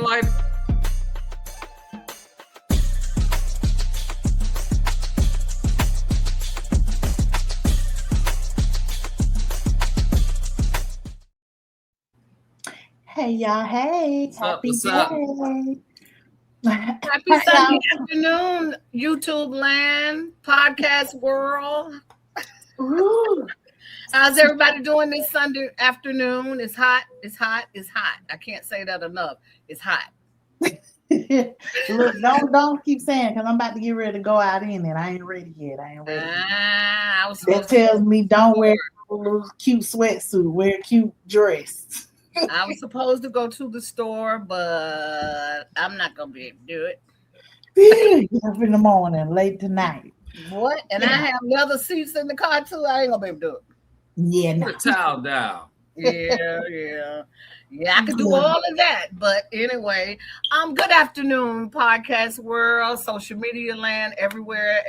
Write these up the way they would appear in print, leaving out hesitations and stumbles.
life. Hey y'all, hey, What's up? happy What's up? day. Happy Sunday afternoon, YouTube land, podcast world. Ooh, How's everybody doing this Sunday afternoon? It's hot. It's hot. It's hot. I can't say that enough. It's hot. look, don't keep saying because I'm about to get ready to go out in it. I ain't ready yet. I ain't ready. I was That supposed tells me don't wear to a little cute sweatsuit, wear a cute dress. I was supposed to go to the store, but I'm not gonna be able to do it. Get up in the morning, late tonight. What? And I have leather seats in the car too. I ain't gonna be able to do it. Yeah, no. Put a towel down. Yeah. I could do all of that. But anyway, good afternoon, podcast world, social media land, everywhere.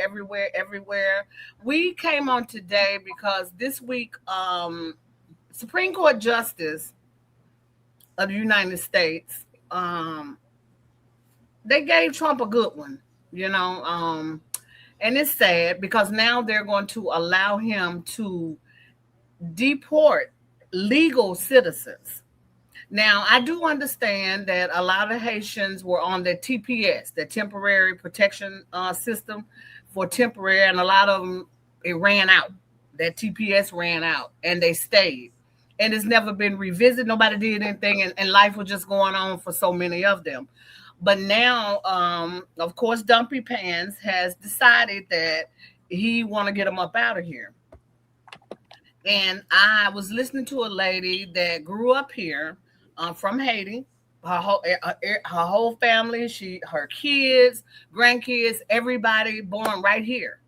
We came on today because this week, Supreme Court Justice of the United States, they gave Trump a good one, and it's sad because now they're going to allow him to deport legal citizens. Now, I do understand that a lot of Haitians were on the TPS, the temporary protection system for temporary, and a lot of them, it ran out. That TPS ran out, and they stayed. And it's never been revisited. Nobody did anything, and life was just going on for so many of them. But now, of course, Dumpy Pants has decided that he want to get them up out of here. And I was listening to a lady that grew up here from Haiti. Her whole family, her kids, grandkids, everybody born right here.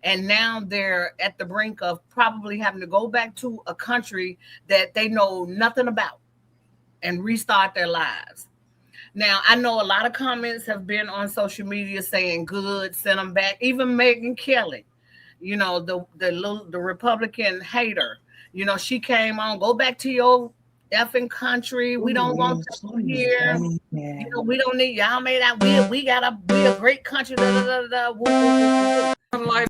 And now they're at the brink of probably having to go back to a country that they know nothing about and restart their lives. Now, I know a lot of comments have been on social media saying good, send them back. Even Megyn Kelly, the Republican hater, she came on, go back to your effing country. We don't want you here. We don't need y'all made out. We gotta be a great country.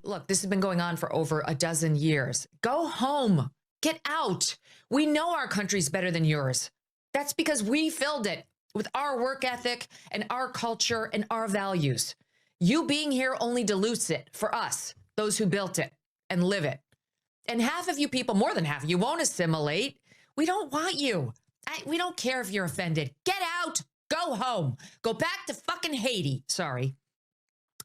Look, this has been going on for over a dozen years. Go home. Get out. We know our country's better than yours. That's because we filled it with our work ethic and our culture and our values. You being here only dilutes it for us, those who built it and live it. And half of you people, more than half, you won't assimilate. We don't want you. We don't care if you're offended. Get out. Go home. Go back to fucking Haiti. Sorry.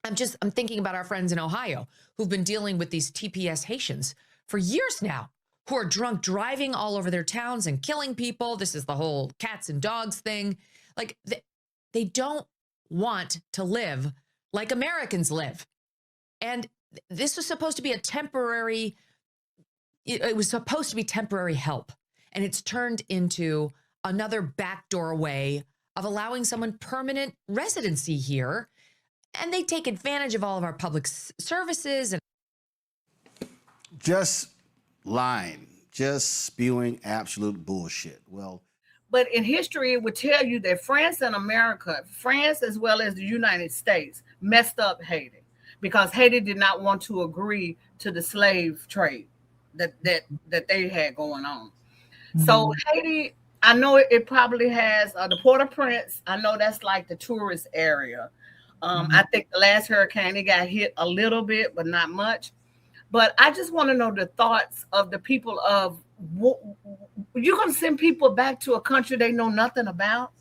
I'm thinking about our friends in Ohio who've been dealing with these TPS Haitians for years now, who are drunk driving all over their towns and killing people. This is the whole cats and dogs thing. Like, they don't want to live like Americans live. And this was supposed to be it was supposed to be temporary help. And it's turned into another backdoor way of allowing someone permanent residency here. And they take advantage of all of our public services. Just lying, just spewing absolute bullshit. But in history, it would tell you that France as well as the United States, messed up Haiti because Haiti did not want to agree to the slave trade that they had going on. Mm-hmm. So Haiti, I know it probably has the Port-au-Prince. I know that's like the tourist area. I think the last hurricane, it got hit a little bit, but not much. But I just want to know the thoughts of the people of, you're going to send people back to a country they know nothing about?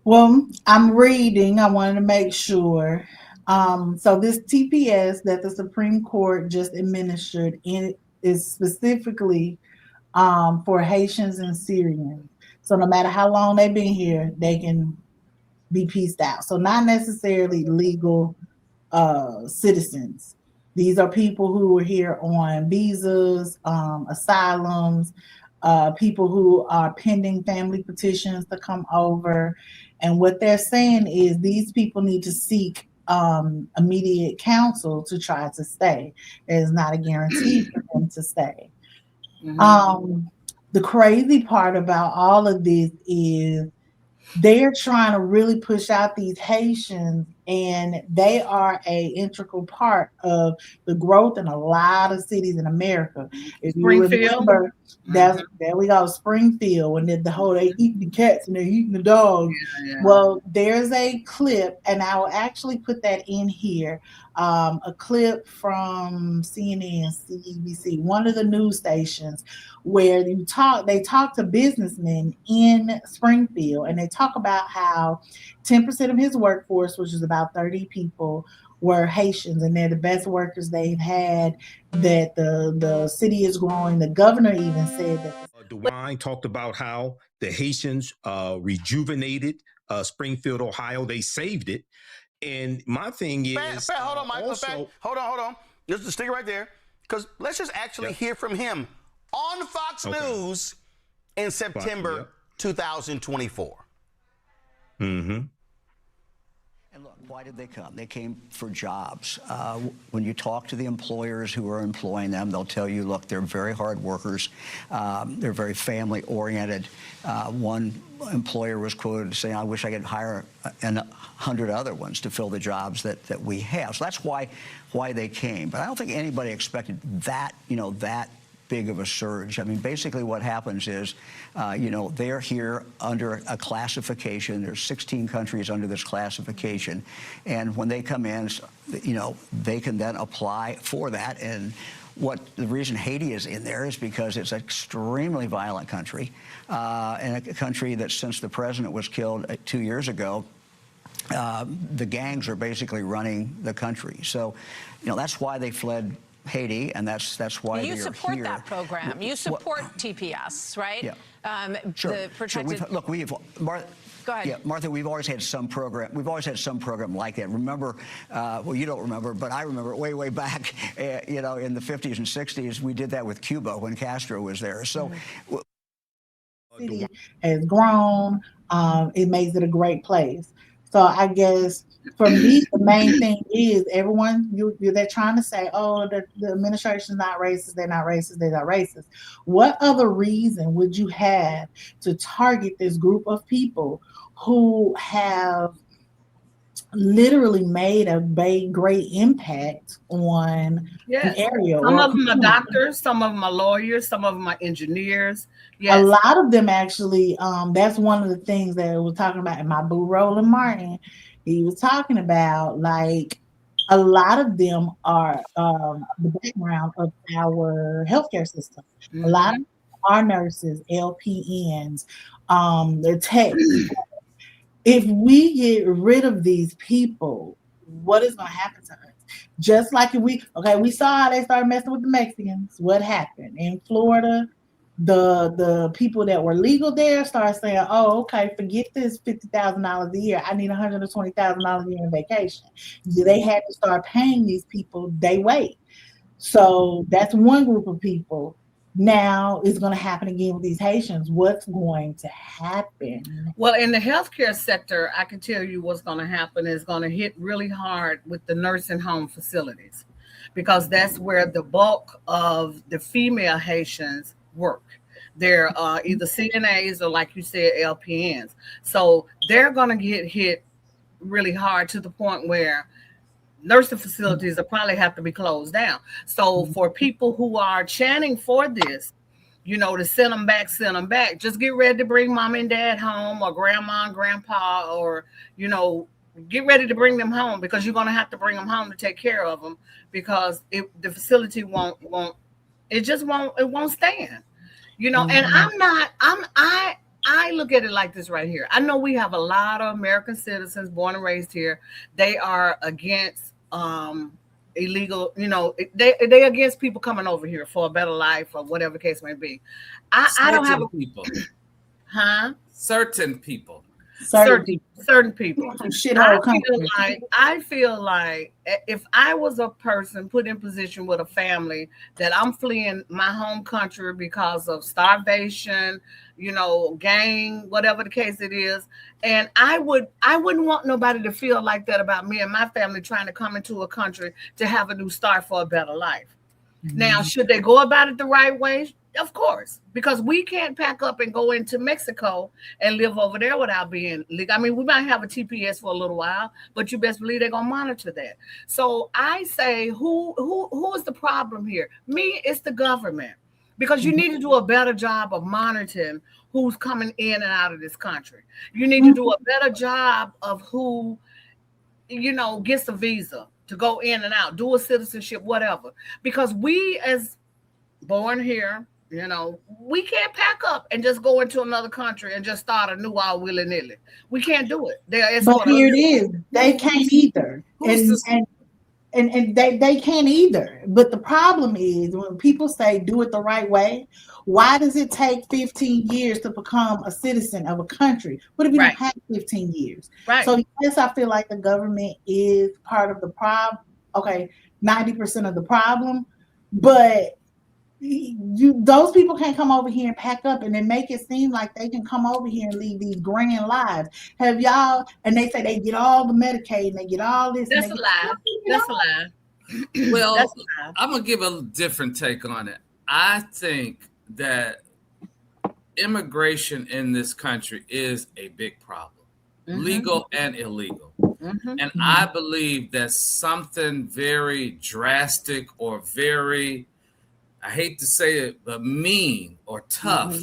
Well, I'm reading. I wanted to make sure. So this TPS that the Supreme Court just administered is specifically for Haitians and Syrians. So no matter how long they've been here, they can be pieced out. So not necessarily legal citizens. These are people who are here on visas, asylums, people who are pending family petitions to come over. And what they're saying is these people need to seek immediate counsel to try to stay. There's not a guarantee for them to stay. Mm-hmm. The crazy part about all of this is they're trying to really push out these Haitians, and they are a integral part of the growth in a lot of cities in America. If you Springfield. remember, Hmm. that's there we go, Springfield, when the whole they eating the cats and they're eating the dogs. Yeah. Well, there's a clip, and I will actually put that in here. A clip from CNN, CNBC, one of the news stations, where they talk to businessmen in Springfield, and they talk about how 10% of his workforce, which is about 30 people, were Haitians, and they're the best workers they've had. That the city is growing. The governor even said that. DeWine talked about how the Haitians rejuvenated Springfield, Ohio. They saved it. And my thing is, hold on, Mike. Also, hold on. Just stick it right there, because let's just actually hear from him on Fox News in September 2024. Mm-hmm. And look, why did they come? They came for jobs. When you talk to the employers who are employing them, they'll tell you, look, they're very hard workers. They're very family-oriented. One employer was quoted saying, I wish I could hire 100 other ones to fill the jobs that we have. So that's why they came. But I don't think anybody expected that, that big of a surge. I mean, basically what happens is, they're here under a classification. There's 16 countries under this classification. And when they come in, they can then apply for that. And the reason Haiti is in there is because it's an extremely violent country, and a country that since the president was killed 2 years ago, the gangs are basically running the country. So, that's why they fled Haiti, and that's why you they are support here. that program. You support TPS, right? Yeah. Sure. The protected... Martha, go ahead. Yeah, Martha, we've always had some program. We've always had some program like that. Remember, well, you don't remember, but I remember way back, in the 50s and 60s, we did that with Cuba when Castro was there. So. City has grown. It makes it a great place. So I guess for me, the main thing is everyone they're trying to say, oh, the administration's not racist, they're not racist, they're not racist. What other reason would you have to target this group of people who have literally made a great impact on an area? Some of them are doctors, some of them are lawyers, some of them are engineers. Yes. A lot of them actually, that's one of the things that we're talking about in my boo Roland Martin. He was talking about, like, a lot of them are the background of our healthcare system. Mm-hmm. A lot of them are nurses, LPNs, the techs. If we get rid of these people, what is going to happen to us? Just like if we saw how they started messing with the Mexicans. What happened in Florida? The people that were legal there started saying, oh, okay, forget this $50,000 a year. I need $120,000 a year in vacation. They had to start paying these people day wait. So that's one group of people. Now it's going to happen again with these Haitians. What's going to happen? Well, in the healthcare sector, I can tell you what's going to happen is going to hit really hard with the nursing home facilities, because that's where the bulk of the female Haitians work. They're either CNAs or, like you said, LPNs. So they're going to get hit really hard to the point where nursing facilities will probably have to be closed down. So for people who are chanting for this, to send them back, just get ready to bring mom and dad home, or grandma and grandpa, or, get ready to bring them home, because you're going to have to bring them home to take care of them, because the facility it won't stand, and I look at it like this right here. I know we have a lot of American citizens born and raised here. They are against illegal, they against people coming over here for a better life or whatever the case may be. I don't have people. Certain people. Certain people. I feel like if I was a person put in position with a family that I'm fleeing my home country because of starvation, gang, whatever the case it is, and I wouldn't want nobody to feel like that about me and my family trying to come into a country to have a new start for a better life. Mm-hmm. Now, should they go about it the right way? Of course, because we can't pack up and go into Mexico and live over there without being legal. I mean, we might have a TPS for a little while, but you best believe they're gonna monitor that. So I say, who is the problem here? Me, it's the government, because you need to do a better job of monitoring who's coming in and out of this country. You need to do a better job of who, gets a visa to go in and out, do a citizenship, whatever. Because we, as born here, we can't pack up and just go into another country and just start a new all willy-nilly. We can't do it. But here it is. They can't either. And they can't either. But the problem is, when people say do it the right way, why does it take 15 years to become a citizen of a country? What if you don't have 15 years? Right. So yes, I feel like the government is part of the problem. Okay, 90% of the problem, but those people can't come over here and pack up and then make it seem like they can come over here and lead these grand lives. Have y'all? And they say they get all the Medicaid and they get all this. That's a lie. That's a lie. Well, That's a lie. I'm gonna give a different take on it. I think that immigration in this country is a big problem, legal and illegal. And I believe that something very drastic or very, I hate to say it, but mean or tough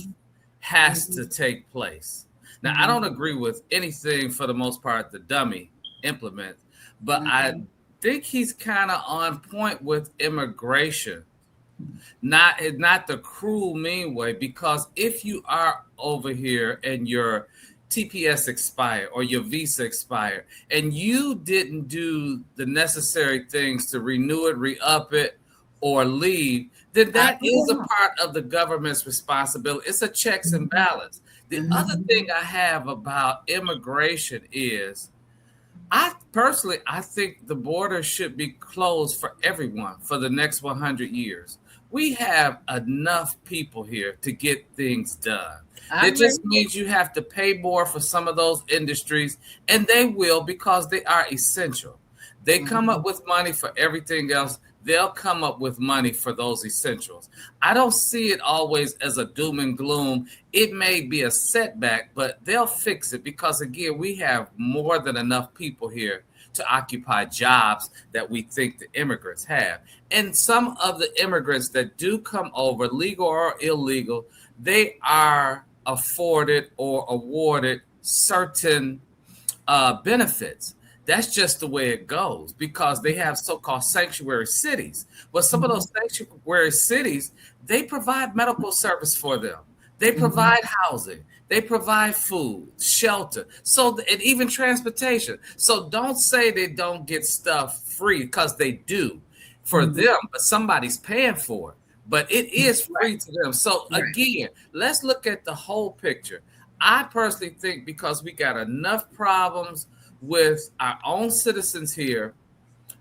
has to take place. Now, I don't agree with anything for the most part the dummy implements, but I think he's kind of on point with immigration. Not the cruel, mean way, because if you are over here and your TPS expired or your visa expired and you didn't do the necessary things to renew it, re-up it, or leave, then that is a part of the government's responsibility. It's a checks and balance. The other thing I have about immigration is, I think the border should be closed for everyone for the next 100 years. We have enough people here to get things done. It just means you have to pay more for some of those industries, and they will, because they are essential. They come up with money for everything else. They'll come up with money for those essentials. I don't see it always as a doom and gloom. It may be a setback, but they'll fix it, because, again, we have more than enough people here to occupy jobs that we think the immigrants have. And some of the immigrants that do come over, legal or illegal, they are afforded or awarded certain benefits. That's just the way it goes, because they have so-called sanctuary cities. But some of those sanctuary cities, they provide medical service for them. They provide housing. They provide food, shelter, and even transportation. So don't say they don't get stuff free, because they do for them, but somebody's paying for it. But it is free to them. So again, let's look at the whole picture. I personally think, because we got enough problems with our own citizens here,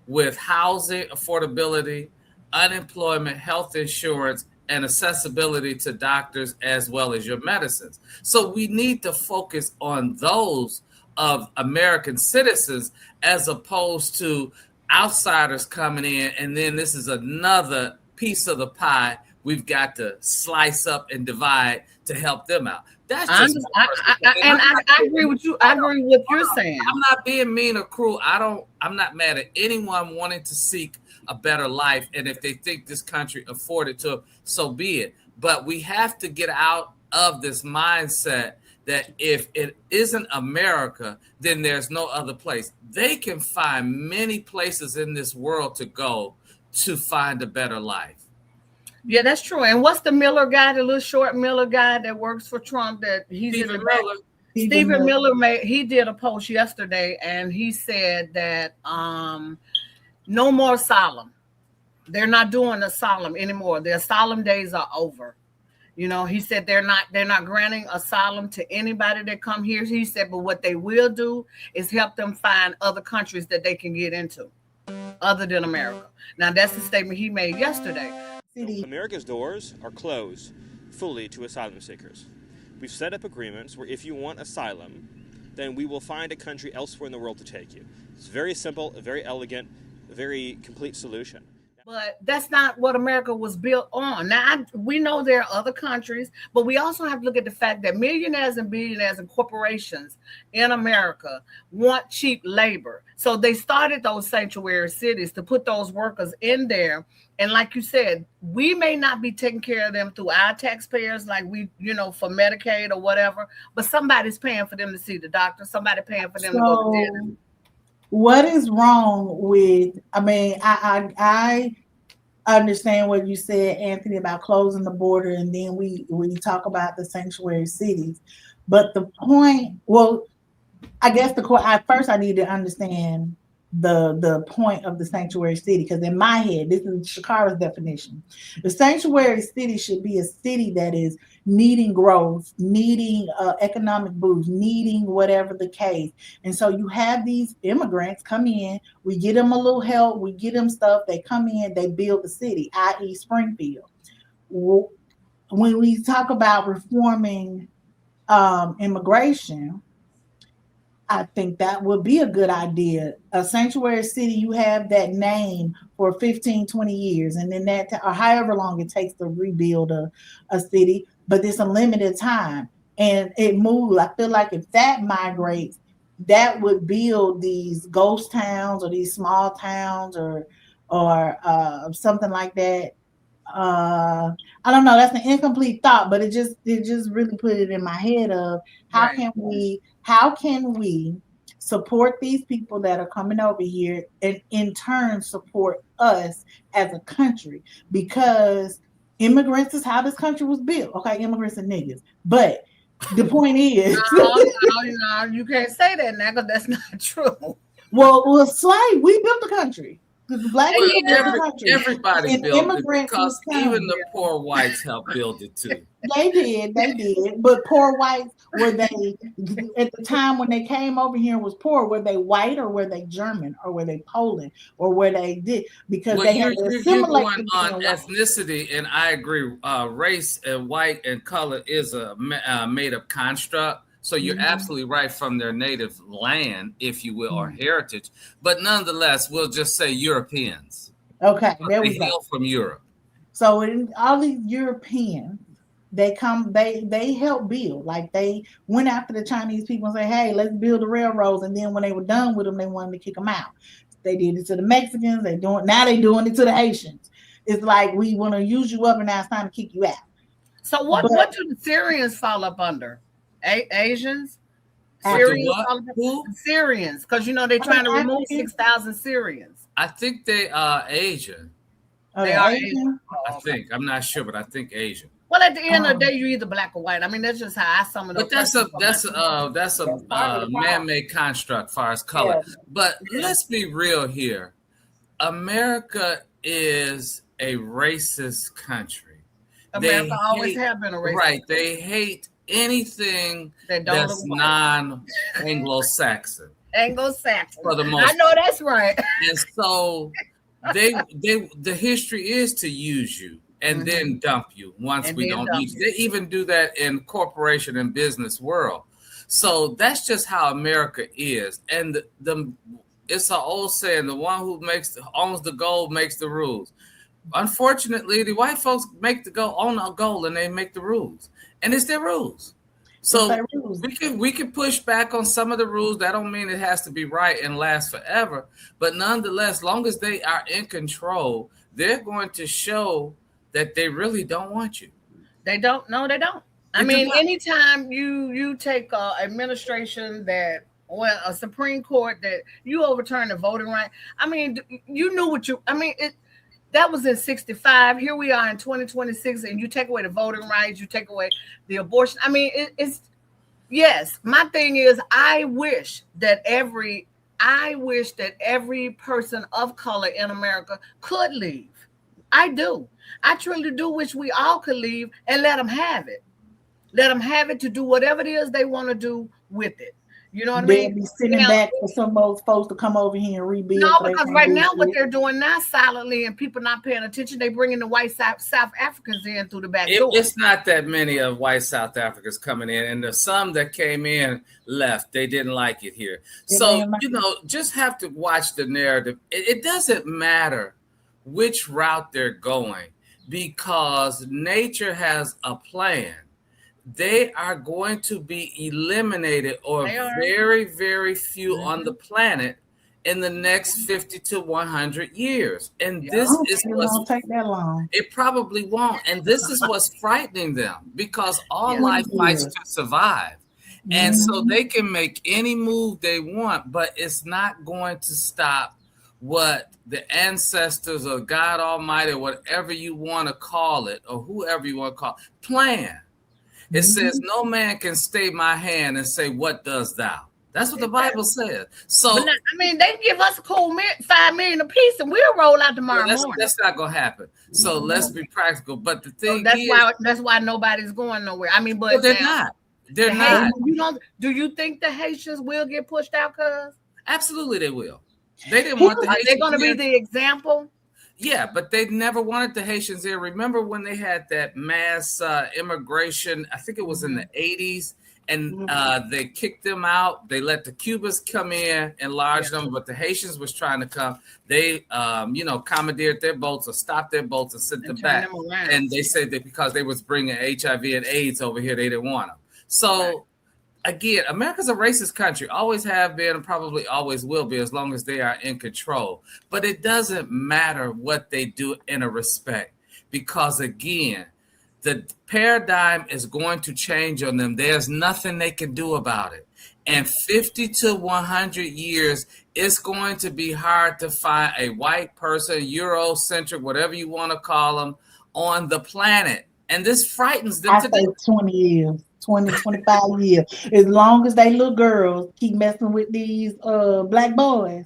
with housing affordability, unemployment, health insurance, and accessibility to doctors as well as your medicines. So we need to focus on those of American citizens, as opposed to outsiders coming in, and then this is another piece of the pie we've got to slice up and divide to help them out. That's just I agree with you. I agree with what you're saying. I'm not being mean or cruel. I'm not mad at anyone wanting to seek a better life, and if they think this country afforded to them, so be it. But we have to get out of this mindset that if it isn't America, then there's no other place. They can find many places in this world to go to find a better life. Yeah, that's true. And what's the Miller guy, the little short Miller guy that works for Trump? That he's Stephen in the back. Miller. Stephen Miller he did a post yesterday, and he said that no more asylum. They're not doing asylum anymore. The asylum days are over. He said they're not granting asylum to anybody that come here. He said, but what they will do is help them find other countries that they can get into other than America. Now, that's the statement he made yesterday. America's doors are closed fully to asylum seekers. We've set up agreements where if you want asylum, then we will find a country elsewhere in the world to take you. It's very simple, a very elegant, a very complete solution. But that's not what America was built on. Now, we know there are other countries, but we also have to look at the fact that millionaires and billionaires and corporations in America want cheap labor. So they started those sanctuary cities to put those workers in there. And like you said, we may not be taking care of them through our taxpayers, like we, for Medicaid or whatever, but somebody's paying for them to see the doctor, somebody paying for them to go to dinner. What is wrong with, I understand what you said, Anthony, about closing the border, and then we talk about the sanctuary cities. But the point, I guess first I need to understand the point of the sanctuary city, because in my head, this is Shakara's definition. The sanctuary city should be a city that is needing growth, needing economic boost, needing whatever the case. And so you have these immigrants come in, we get them a little help, we get them stuff, they come in, they build the city, i.e. Springfield. When we talk about reforming immigration, I think that would be a good idea. A sanctuary city, you have that name for 15, 20 years, and then or however long it takes to rebuild a city, but it's a limited time and it moves. I feel like if that migrates, that would build these ghost towns or these small towns or something like that. I don't know, that's an incomplete thought, but it just really put it in my head of how can we support these people that are coming over here and in turn support us as a country, because immigrants is how this country was built. Okay, immigrants and niggas, but the point is no, you can't say that now, because that's not true. Well, slave, we built the country. Black everybody built it, because even the poor whites helped build it too. They did. But poor whites, were they, at the time when they came over here and was poor, were they white or were they German or were they Poland or were they did? Because they had to assimilate on ethnicity, and I agree. Race and white and color is a made-up construct. So you're absolutely right, from their native land, if you will, or heritage. But nonetheless, we'll just say Europeans. Okay, there we go. They hail from Europe. So in all these Europeans, they help build. Like they went after the Chinese people and say, hey, let's build the railroads. And then when they were done with them, they wanted to kick them out. They did it to the Mexicans. Now they're doing it to the Haitians. It's like, we want to use you up and now it's time to kick you out. So what do the Syrians fall up under? Asians? Syrians, because they're trying to remove 6,000 Syrians. I think they are Asian. They are Asian. I think. I'm not sure, but I think Asian. Well, at the end of the day, you're either black or white. I mean, that's just how I sum it up. But that's a man-made construct as far as color. Yeah. But let's be real here. America is a racist country. America always have been a racist. Right. They hate anything that's non-Anglo-Saxon. Anglo-Saxon. For the most I know that's right. And so the history is to use you and then dump you once we don't need you. They even do that in corporation and business world. So that's just how America is. And it's an old saying, the one who owns the gold makes the rules. Unfortunately, the white folks own a goal and they make the rules. And it's their rules. So we can push back on some of the rules. That don't mean it has to be right and last forever. But nonetheless, long as they are in control, they're going to show that they really don't want you. They don't. No, they don't. I mean, anytime you take an administration a Supreme Court that you overturn the voting right. I mean, you knew that was in 65. Here we are in 2026, and you take away the voting rights, you take away the abortion. I mean, yes. My thing is, I wish that every person of color in America could leave. I do. I truly do wish we all could leave and let them have it. Let them have it to do whatever it is they want to do with it. You know what I mean? Be sitting back for some of those folks to come over here and rebuild. No, because right now what they're doing now silently and people not paying attention, they bringing the white South Africans in through the back door. It's not that many of white South Africans coming in, and the some that came in left. They didn't like it here. So, just have to watch the narrative. It doesn't matter which route they're going, because nature has a plan. They are going to be eliminated, or very, very few on the planet in the next 50 to 100 years. And this is what's won't take that long. It probably won't. And this is what's frightening them, because all life fights to survive. And so they can make any move they want, but it's not going to stop what the ancestors or God Almighty, whatever you want to call it, or whoever you want to call it, plan. It says, no man can stay my hand and say, what does thou? That's what the Bible says. So, but I mean, they give us a cool $5 million a piece, and we'll roll out tomorrow morning. That's not gonna happen. So let's be practical. But the thing that's why nobody's going nowhere. I mean, but they're not. They're not. Do you think the Haitians will get pushed out? Cuz absolutely, they will. They didn't want the Haitians. They're going to be the example. Yeah, but they never wanted the Haitians there. Remember when they had that mass immigration? I think it was in the 80s. And they kicked them out. They let the Cubans come in large numbers, but the Haitians was trying to come. They, commandeered their boats or stopped their boats and sent them back. And they said that because they was bringing HIV and AIDS over here, they didn't want them. So, again, America's a racist country. Always have been and probably always will be, as long as they are in control. But it doesn't matter what they do in a respect, because, again, the paradigm is going to change on them. There's nothing they can do about it. And 50 to 100 years, it's going to be hard to find a white person, Eurocentric, whatever you want to call them, on the planet. And this frightens them. I say 20 years, 20, 25 years. As long as they little girls keep messing with these black boys.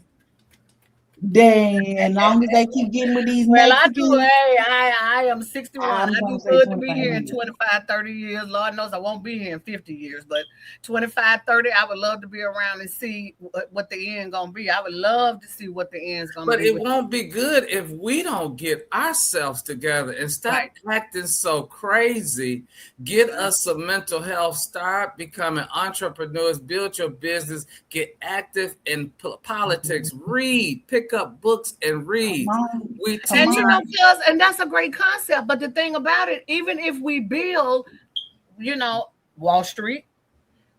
Dang, as long as they keep getting with these Mexicans. I am 61. I do good to be here in 25, 30 years. Lord knows I won't be here in 50 years, but 25, 30, I would love to be around and see what the end going to be. I would love to see what the end's going to be. But it won't be good if we don't get ourselves together and stop acting so crazy. Get us some mental health, start becoming entrepreneurs, build your business, get active in politics, read, pick up books and read. And that's a great concept. But the thing about it, even if we build, Wall Street,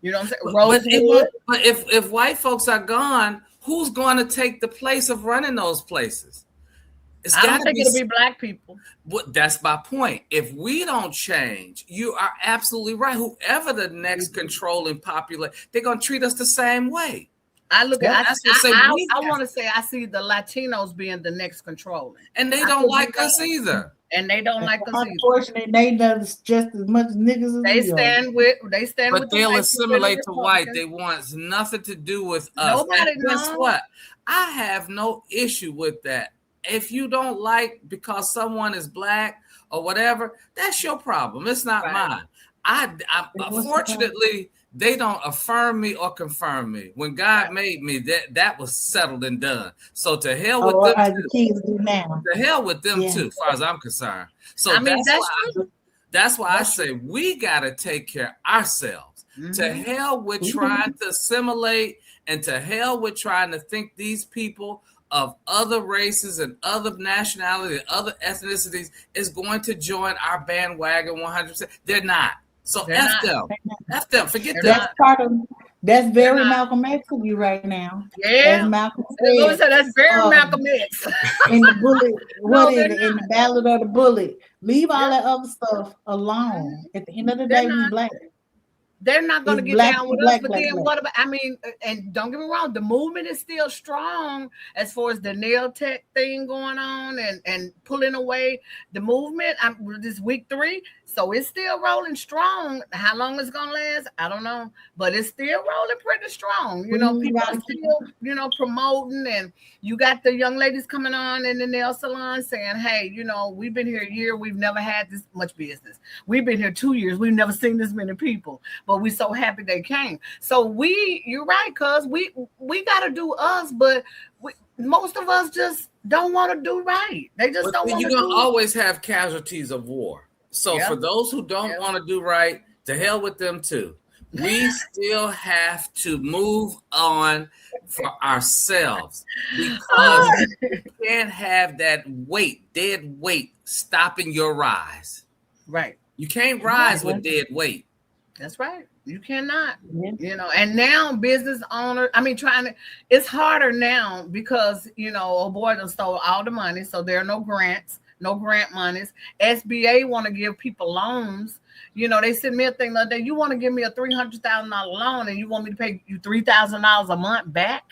what I'm saying? But if white folks are gone, who's going to take the place of running those places? I don't think it'll be black people. That's my point. If we don't change, you are absolutely right. Whoever the next controlling population, they're going to treat us the same way. I want to say I see the Latinos being the next controlling, and they don't like us either. And they don't like us either. Unfortunately, they do just as much niggas as they stand with. But they'll assimilate to white. They want nothing to do with us. Guess what? I have no issue with that. If you don't like because someone is black or whatever, that's your problem. It's not mine. I unfortunately, they don't affirm me or confirm me. When God made me, that was settled and done. So to hell with them too. Kids do now. To hell with them too, as far as I'm concerned. So that's why I say we gotta take care of ourselves. To hell with trying to assimilate, and to hell with trying to think these people of other races and other nationalities and other ethnicities is going to join our bandwagon 100%. They're not. So F them. Forget that. That's very Malcolm X of you right now. Yeah. As Malcolm said, that's very Malcolm X. In the bullet, in the Ballad of the Bullet. Leave all that other stuff alone. At the end of the day, we black. They're not going to get down with us, but then what about, and don't get me wrong, the movement is still strong as far as the nail tech thing going on and pulling away the movement. This week 3, so it's still rolling strong. How long it's going to last, I don't know, but it's still rolling pretty strong. People are still, promoting, and you got the young ladies coming on in the nail salon saying, hey, we've been here a year, we've never had this much business. We've been here 2 years, we've never seen this many people. But we're so happy they came. So you're right, cuz we got to do us, but most of us just don't want to do right. They just don't want to do. You're going to always have casualties of war. So for those who don't want to do right, to hell with them too. We still have to move on. for ourselves, because you can't have that dead weight stopping your rise. Right. You can't rise with dead weight. That's right. You cannot, and now business owner, it's harder now because, oh boy, done stole all the money. So there are no grants, no grant monies. SBA want to give people loans. They sent me a thing the other day. You want to give me a $300,000 loan and you want me to pay you $3,000 a month back?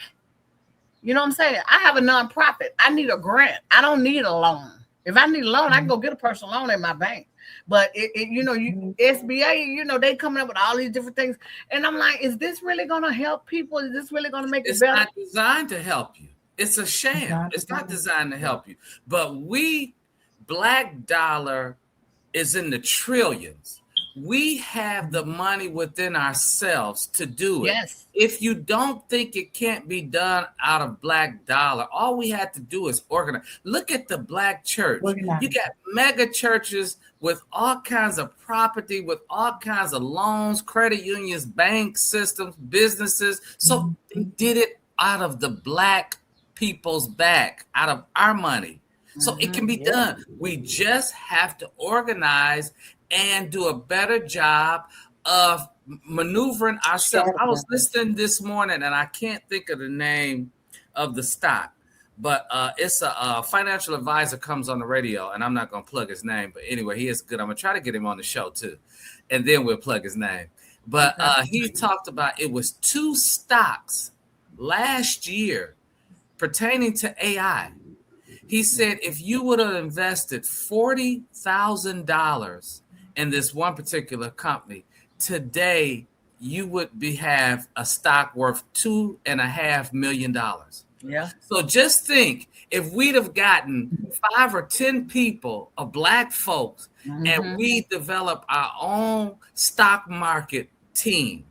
You know what I'm saying? I have a nonprofit. I need a grant. I don't need a loan. If I need a loan, I can go get a personal loan in my bank. But SBA, they coming up with all these different things, and I'm like, is this really going to help people? Is this really going to make it better? It's not designed to help you. It's a sham. It's not designed to help you. But Black dollar is in the trillions. We have the money within ourselves to do it. Yes. If you don't think it can't be done out of Black dollar, all we have to do is organize. Look at the Black church. You got mega churches with all kinds of property, with all kinds of loans, credit unions, bank systems, businesses. So they did it out of the Black people's back, out of our money. So it can be done. We just have to organize and do a better job of maneuvering ourselves. I was listening this morning, and I can't think of the name of the stock, but it's a financial advisor comes on the radio, and I'm not going to plug his name, but anyway, he is good. I'm going to try to get him on the show too, and then we'll plug his name. But he talked about it was 2 stocks last year pertaining to AI. He said if you would have invested $40,000 in this one particular company, today you would have a stock worth $2.5 million. Yeah. So just think, if we'd have gotten 5 or 10 people of Black folks and we develop our own stock market team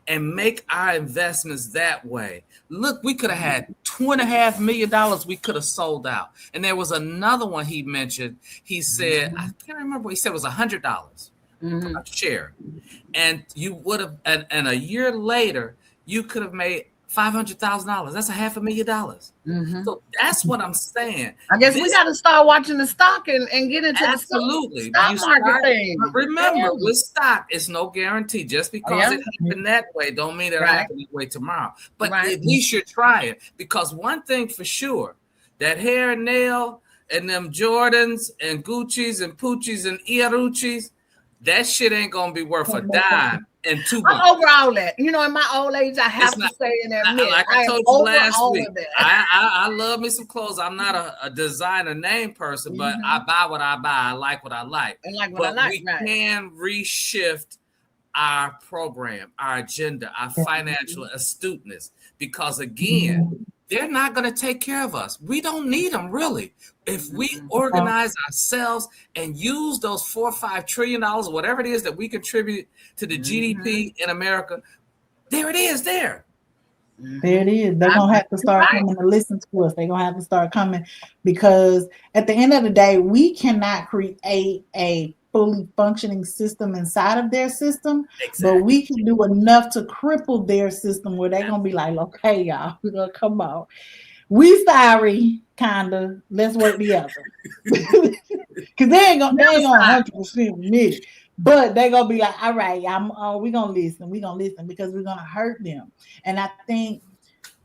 and make our investments that way. Look, we could have had $2.5 million we could have sold out. And there was another one he mentioned. He said, I can't remember what he said, it was $100 per share. And you would have, and a year later, you could have made $500,000. That's $500,000. So that's what I'm saying. I guess we got to start watching the stock and get into the stock market thing. Remember, with stock, it's no guarantee. Just because it happened that way, don't mean it'll happen that way tomorrow. But at least you're trying. Because one thing for sure, that hair and nail and them Jordans and Gucci's and Poochie's and Iarucci's, that shit ain't gonna be worth a dime in 2 months. I'm over all that. In my old age, I have to say and admit. Like I told you last week, I love me some clothes. I'm not a designer name person, but I buy what I buy. I like what I like. We can reshift our program, our agenda, our financial astuteness, because again, they're not going to take care of us. We don't need them, really. If we organize ourselves and use those $4 or $5 trillion, whatever it is that we contribute to the GDP in America, there it is. There it is. They're going to have to start coming to listen to us. They're going to have to start coming, because at the end of the day, we cannot create a fully functioning system inside of their system, but we can do enough to cripple their system where they're going to be like, okay, y'all, we're going to come out. We sorry, kind of. Let's work together. Because they ain't gonna 100% admit it. But they're going to be like, all right, we're going to listen. We're going to listen because we're going to hurt them. And I think,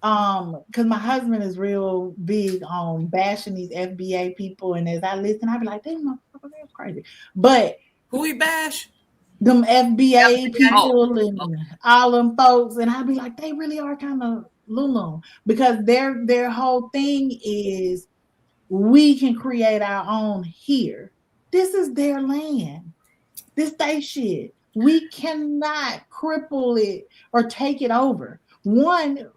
because my husband is real big on bashing these FBA people, and as I listen, I be like, "Damn, motherfucker, that's crazy." But who he bash? Them FBA people and all them folks, and I be like, they really are kind of lulu, because their whole thing is we can create our own here. This is their land. This they shit. We cannot cripple it or take it over. One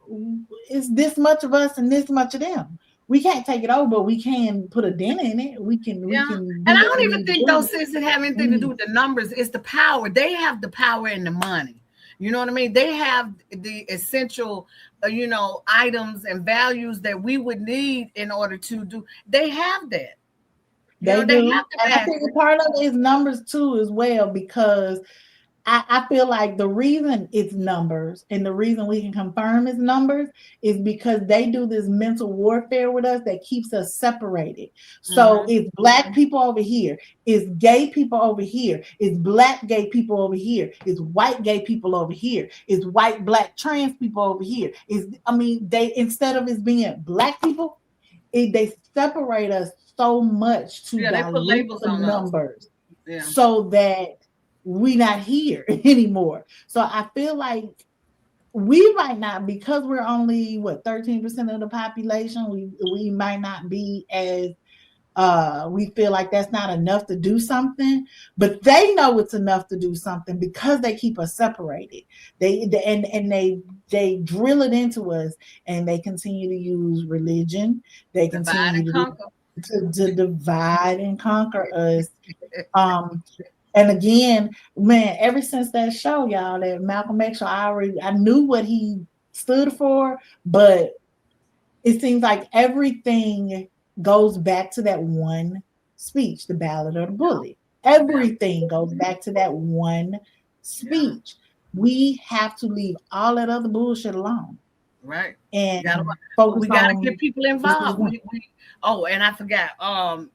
is this much of us and this much of them. We can't take it over, but we can put a dent in it. We can. And I don't even think those sisters have anything to do with the numbers. It's the power. They have the power and the money. You know what I mean? They have the essential, items and values that we would need in order to do. They have that. They do. And I think part of it is numbers too, as well, because I feel like the reason it's numbers and the reason we can confirm it's numbers is because they do this mental warfare with us that keeps us separated. So it's black people over here, it's gay people over here, it's black gay people over here, it's white gay people over here, it's white black trans people over here. They instead of it being black people, they separate us so much to dilute the numbers so that we not here anymore. So I feel like we might not, because we're only 13% of the population, we might not be as we feel like that's not enough to do something, but they know it's enough to do something because they keep us separated. They drill it into us, and they continue to use religion. They continue to divide and conquer us. And again, man, ever since that show, y'all, that Malcolm X show, I knew what he stood for, but it seems like everything goes back to that one speech, the Ballad of the Bully. Everything goes back to that one speech. We have to leave all that other bullshit alone. Right. And we gotta get people involved. And I forgot.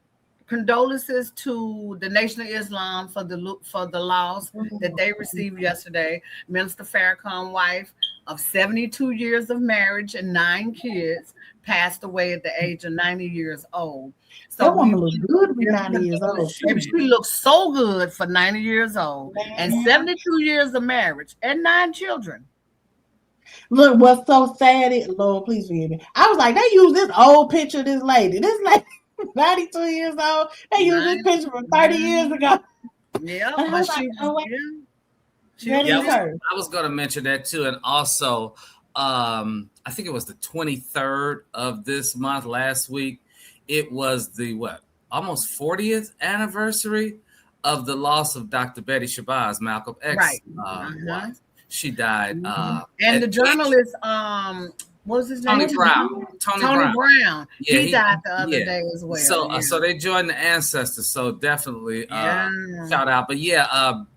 Condolences to the Nation of Islam for the loss that they received yesterday. Minister Farrakhan's wife of 72 years of marriage and 9 kids passed away at the age of 90 years old. So that woman looks good for 90 years old. She looks so good for 90 years old and 72 years of marriage and 9 children. Look, what's so sad is, Lord, please forgive me. I was like, they use this old picture of this lady. This lady 92 years old. They used this picture from 30 years ago. Yeah, but I was going to mention that too. And also, I think it was the 23rd of this month, last week. It was the almost 40th anniversary of the loss of Dr. Betty Shabazz, Malcolm X wife. She died. And the journalist, what was his name? Tony Brown. Tony Brown. Yeah, he died the other day as well. So they joined the ancestors. So definitely shout out. But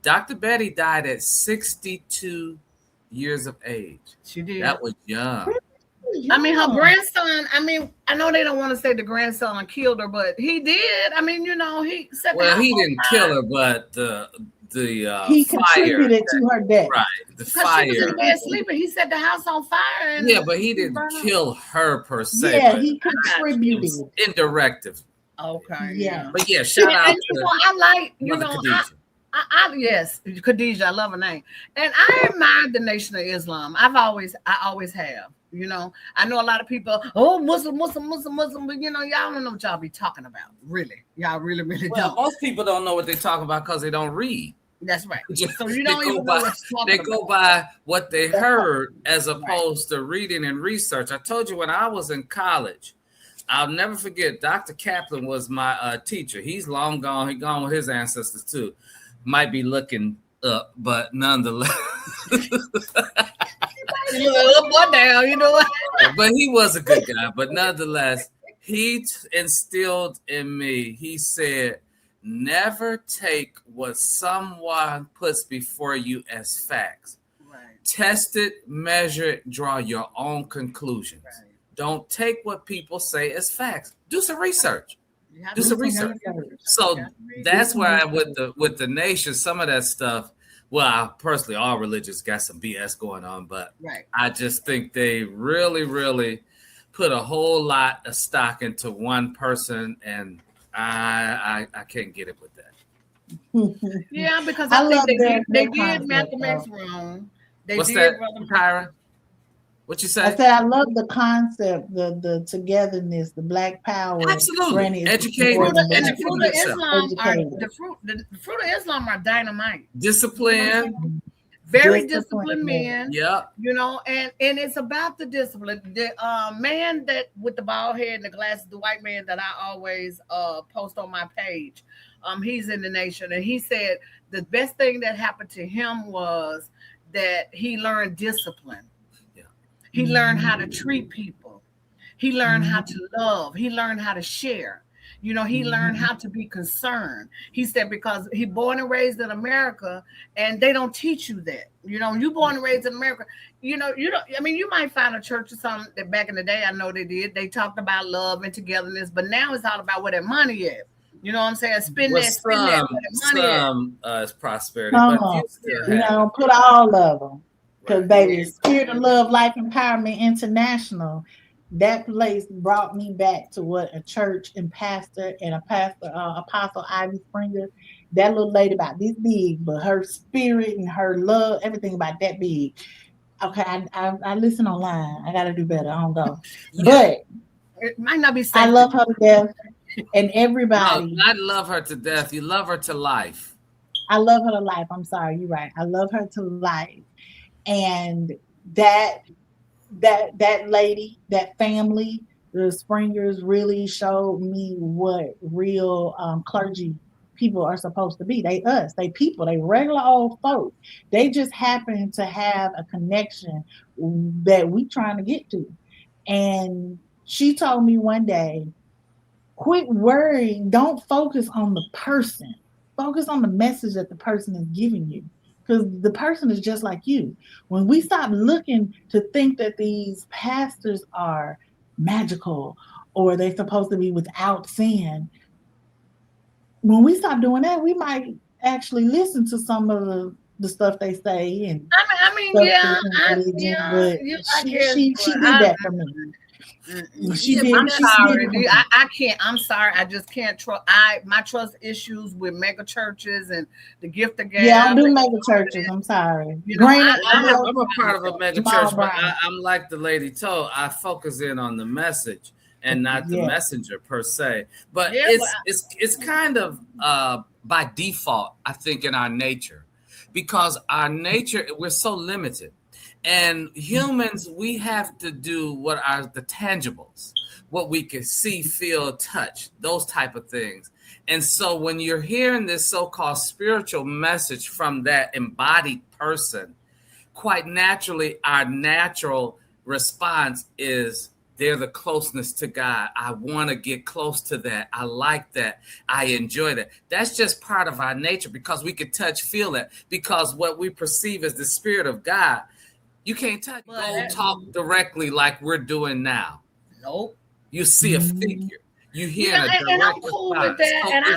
Dr. Betty died at 62 years of age. She did. That was young. I mean, her grandson, I know they don't want to say the grandson killed her, but he did. I mean, he said he didn't kill her, but he contributed to her death. Right. The fire. She was in bed sleeping. He set the house on fire. But he didn't kill her per se. Yeah, he contributed. Indirective. Okay. Yeah. But shout out to I like, yes, Khadijah, I love her name. And I admire the Nation of Islam. I always have. I know a lot of people, Muslim, but y'all don't know what y'all be talking about. Really. Y'all really, really don't. Most people don't know what they talk about because they don't read. That's right. So you don't even know what you're talking about. They go by what they heard as opposed to reading and research. I told you when I was in college, I'll never forget, Dr. Kaplan was my teacher. He's long gone. He's gone with his ancestors too. Might be looking up, but nonetheless. But he was a good guy. But nonetheless, he instilled in me, he said, never take what someone puts before you as facts. Right. Test it, measure it, draw your own conclusions. Right. Don't take what people say as facts. Do some research. Do some research. So that's why with the nation, some of that stuff, well, personally, all religions got some BS going on, but I just think they really, really put a whole lot of stock into one person, and I can't get it with that. Yeah, because I think they did Malcolm X wrong. What's that, Kyra? What you say? I said I love the concept, the togetherness, the Black power. Absolutely, educated. The fruit of Islam are dynamite. Discipline. Very disciplined men. Yeah. And it's about the discipline. The man that with the bald head and the glasses, the white man that I always post on my page, he's in the Nation, and he said the best thing that happened to him was that he learned discipline. He learned how to treat people. He learned how to love. He learned how to share. You know, he learned how to be concerned. He said because he born and raised in America, and they don't teach you that. You know, you born and raised in America. You know, you don't. I mean, you might find a church or something that back in the day, I know they did. They talked about love and togetherness, but now it's all about where their money is. You know what I'm saying? Spend that where their money is prosperity, Come but on. you still You have know, put all of them. Because, Right. baby, Spirit of Love Life Empowerment International, that place brought me back to what a church and pastor and a pastor, Apostle Ivy Springer, that little lady about this big, but her spirit and her love, everything about that big. Okay, I listen online. I got to do better. I don't go. But it might not be safe. I love her to death. And No, everybody. not love her to death. You love her to life. I love her to life. I'm sorry, you're right. I love her to life. And that lady, that family, the Springers really showed me what real clergy people are supposed to be. They people, they regular old folk. They just happen to have a connection that we trying to get to. And she told me one day, quit worrying. Don't focus on the person. Focus on the message that the person is giving you. Because the person is just like you. When we stop looking to think that these pastors are magical or they're supposed to be without sin, when we stop doing that, we might actually listen to some of the stuff they say. And I mean, she did that for me. I'm sorry. I can't. I'm sorry. I just can't trust. My trust issues with mega churches and the gift of gab. Yeah, I do mega churches. I'm sorry. You know, I'm a part of a mega church, but I'm like the lady told. I focus in on the message and not the messenger per se. But it's kind of by default, I think, in our nature, because our nature, we're so limited. And humans, we have to do what are the tangibles, what we can see, feel, touch, those type of things. And so when you're hearing this so-called spiritual message from that embodied person, quite naturally, our natural response is they're the closeness to God. I want to get close to that. I like that. I enjoy that. That's just part of our nature because we can touch, feel it, because what we perceive as the Spirit of God, you can't touch. Go talk directly like we're doing now. Nope. You see a figure. You hear a direct and I'm cool with that. So and I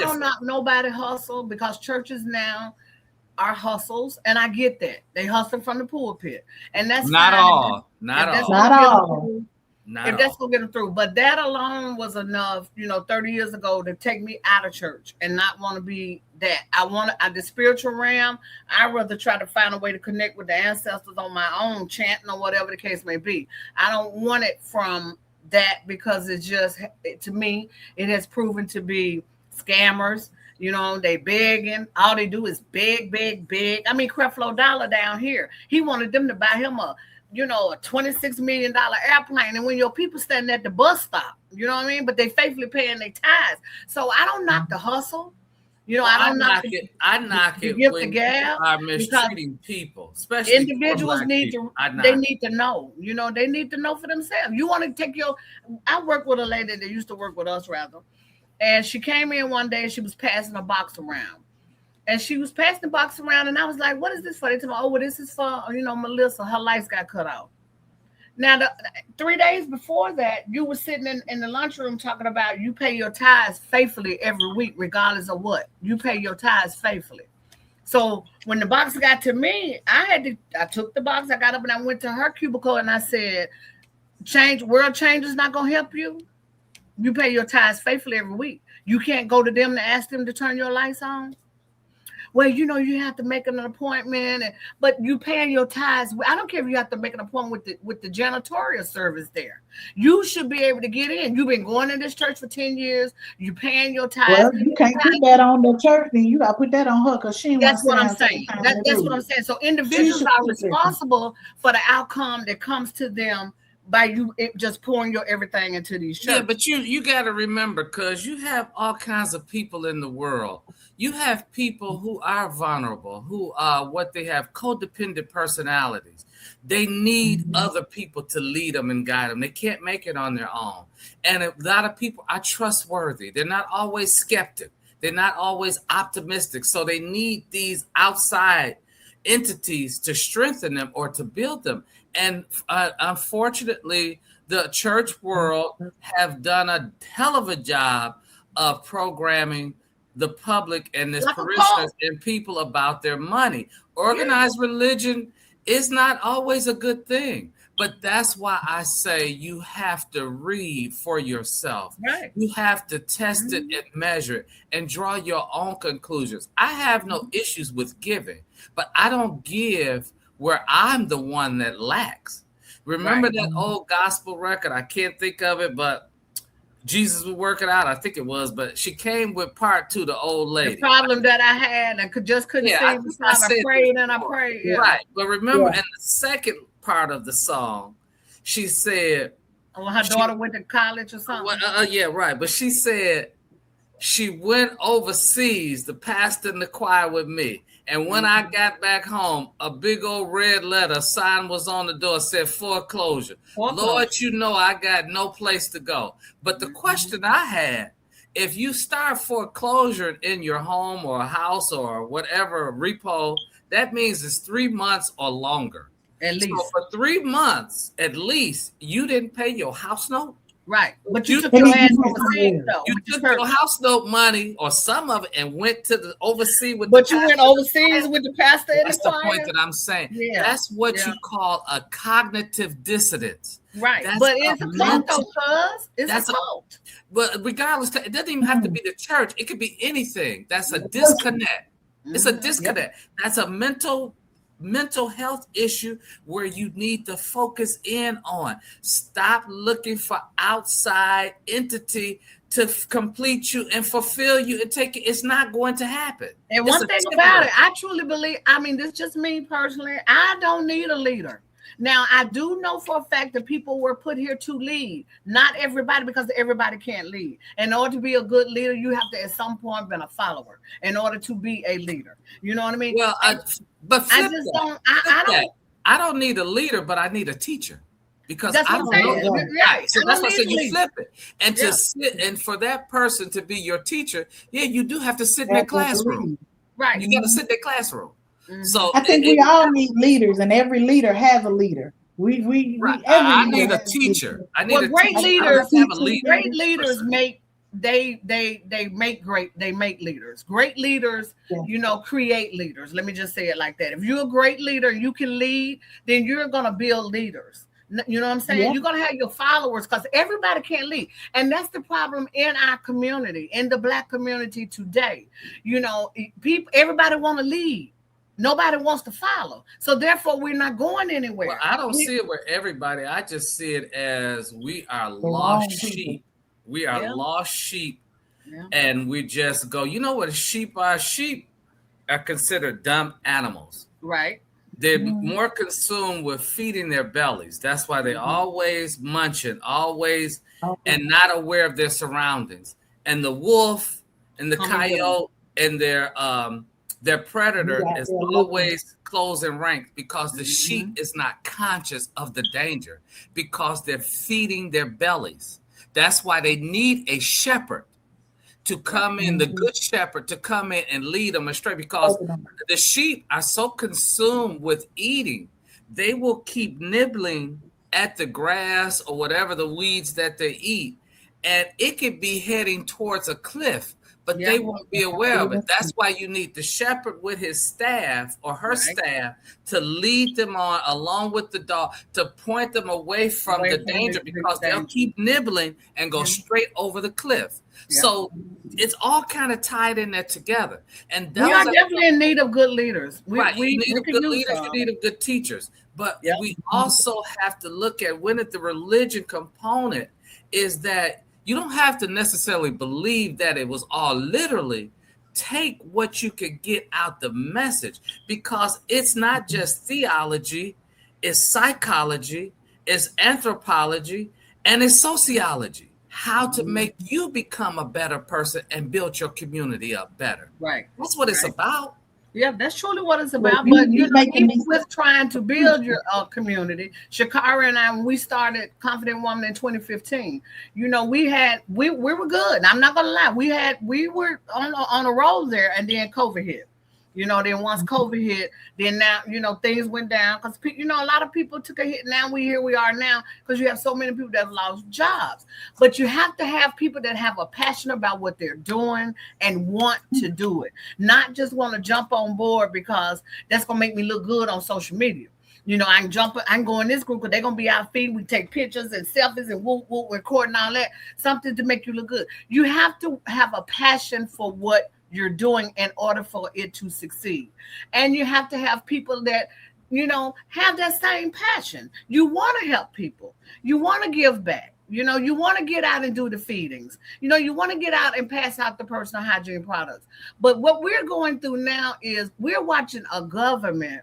don't knock nobody hustle because churches now are hustles, and I get that. They hustle from the pulpit. And that's not fine. all. Not all. If that's gonna get them through. But that alone was enough, 30 years ago to take me out of church and not want to be that. I want the spiritual realm. I'd rather try to find a way to connect with the ancestors on my own, chanting or whatever the case may be. I don't want it from that because it's just, to me, it has proven to be scammers. They begging. All they do is beg, beg, beg. I mean, Creflo Dollar down here, he wanted them to buy him a $26 million airplane. And when your people standing at the bus stop, you know what I mean? But they faithfully paying their tithes. So I don't knock the hustle. I don't knock it. I knock it when people are mistreating people, especially individuals need to know. They need to know for themselves. You want to take I work with a lady that used to work with us, rather. And she came in one day and she was passing a box around. And she was passing the box around, and I was like, what is this for? They told me, well, this is for, Melissa. Her lights got cut out. Now, 3 days before that, you were sitting in the lunchroom talking about you pay your tithes faithfully every week, regardless of what. You pay your tithes faithfully. So when the box got to me, I took the box, I got up, and I went to her cubicle, and I said, world change is not going to help you. You pay your tithes faithfully every week. You can't go to them to ask them to turn your lights on. Well, you have to make an appointment, but you paying your tithes. I don't care if you have to make an appointment with the janitorial service there. You should be able to get in. You've been going to this church for 10 years. You paying your tithes. Well, you can't put that on the church, then you got to put that on her because she. That's what I'm saying. That's what I'm saying. So individuals are responsible for the outcome that comes to them by you just pouring your everything into these churches. Yeah, but you got to remember, because you have all kinds of people in the world. You have people who are vulnerable, who are what they have codependent personalities. They need other people to lead them and guide them. They can't make it on their own. And a lot of people are trustworthy. They're not always skeptic. They're not always optimistic. So they need these outside entities to strengthen them or to build them. And unfortunately, the church world have done a hell of a job of programming the public and its parishioners and people about their money. Organized religion is not always a good thing. But that's why I say you have to read for yourself. Right. You have to test it and measure it and draw your own conclusions. I have no issues with giving, but I don't give where I'm the one that lacks. Remember that old gospel record? I can't think of it, but Jesus would work it out. I think it was, but she came with part 2, the old lady. The problem that I had, I couldn't see. I prayed and I prayed. Yeah. Right. But remember, in the second part of the song, she said, her daughter went to college or something. Yeah, right. But she said she went overseas, the pastor in the choir with me. And when I got back home, a big old red letter sign was on the door, said foreclosure. Lord, you know I got no place to go. But the question I had, if you start foreclosure in your home or a house or whatever, repo, that means it's 3 months or longer. At least. So for 3 months, at least, you didn't pay your house note. Right. But you took your ass overseas, though. You took your house note money or some of it and went to the overseas with But you went overseas with the pastor in the choir? That's the point that I'm saying. Yeah. That's what you call a cognitive dissonance. Right. That's but it's a cult, cuz. It's a cult. But regardless, it doesn't even have to be the church. It could be anything. That's a disconnect. It's a disconnect. That's a mental health issue where you need to focus in on. Stop looking for outside entity to complete you and fulfill you and take it. It's not going to happen. And one thing about it, I truly believe, I mean, this is just me personally, I don't need a leader. Now, I do know for a fact that people were put here to lead. Not everybody, because everybody can't lead. In order to be a good leader, you have to at some point been a follower in order to be a leader. You know what I mean? Well, but I don't need a leader, but I need a teacher. Because I don't know. Right. So that's why I said you flip it. And to sit and for that person to be your teacher, you do have to sit in that classroom. Right. You got to sit in that classroom. So I think we all need leaders, and every leader has a leader. I need a teacher. I need great leaders. Great leaders make make leaders. Great leaders, create leaders. Let me just say it like that. If you're a great leader, you can lead, then you're gonna build leaders. You know what I'm saying? Yeah. You're gonna have your followers because everybody can't lead, and that's the problem in our community, in the Black community today. Everybody want to lead. Nobody wants to follow. So therefore, we're not going anywhere. Well, I don't see it with everybody. I just see it as we are lost sheep. We are lost sheep. Yeah. And we just go, you know what sheep are? Sheep are considered dumb animals. Right. They're more consumed with feeding their bellies. That's why they're always munching, and not aware of their surroundings. And the wolf and the coyote and their predator is always closing ranks because the sheep is not conscious of the danger because they're feeding their bellies. That's why they need a shepherd to come in, the good shepherd to come in and lead them astray because the sheep are so consumed with eating, they will keep nibbling at the grass or whatever the weeds that they eat, and it could be heading towards a cliff. But they won't be aware of it. That's why you need the shepherd with his staff or her staff to lead them on along with the dog to point them away from the danger because they'll keep nibbling and go straight over the cliff. Yeah. So it's all kind of tied in there together. And we are definitely in need of good leaders. You need of good leaders, you need of good teachers. But we also have to look at when the religion component is that you don't have to necessarily believe that it was all literally. Take what you could get out the message because it's not just theology, it's psychology, it's anthropology, and it's sociology. How to make you become a better person and build your community up better. Right. That's what it's about. Yeah, that's truly what it's Well, about. But you making even me with trying to build your community, Shakira and I, when we started Confident Woman in 2015, we were good. I'm not gonna lie, we were on a roll there, and then COVID hit. Then once COVID hit, then now, things went down because, a lot of people took a hit. Now here we are now because you have so many people that have lost jobs. But you have to have people that have a passion about what they're doing and want to do it, not just want to jump on board because that's going to make me look good on social media. I can go in this group because they're going to be out feeding. We take pictures and selfies and whoop, recording all that, something to make you look good. You have to have a passion for what you're doing in order for it to succeed. And you have to have people that, have that same passion. You want to help people. You want to give back. You want to get out and do the feedings. You want to get out and pass out the personal hygiene products. But what we're going through now is we're watching a government.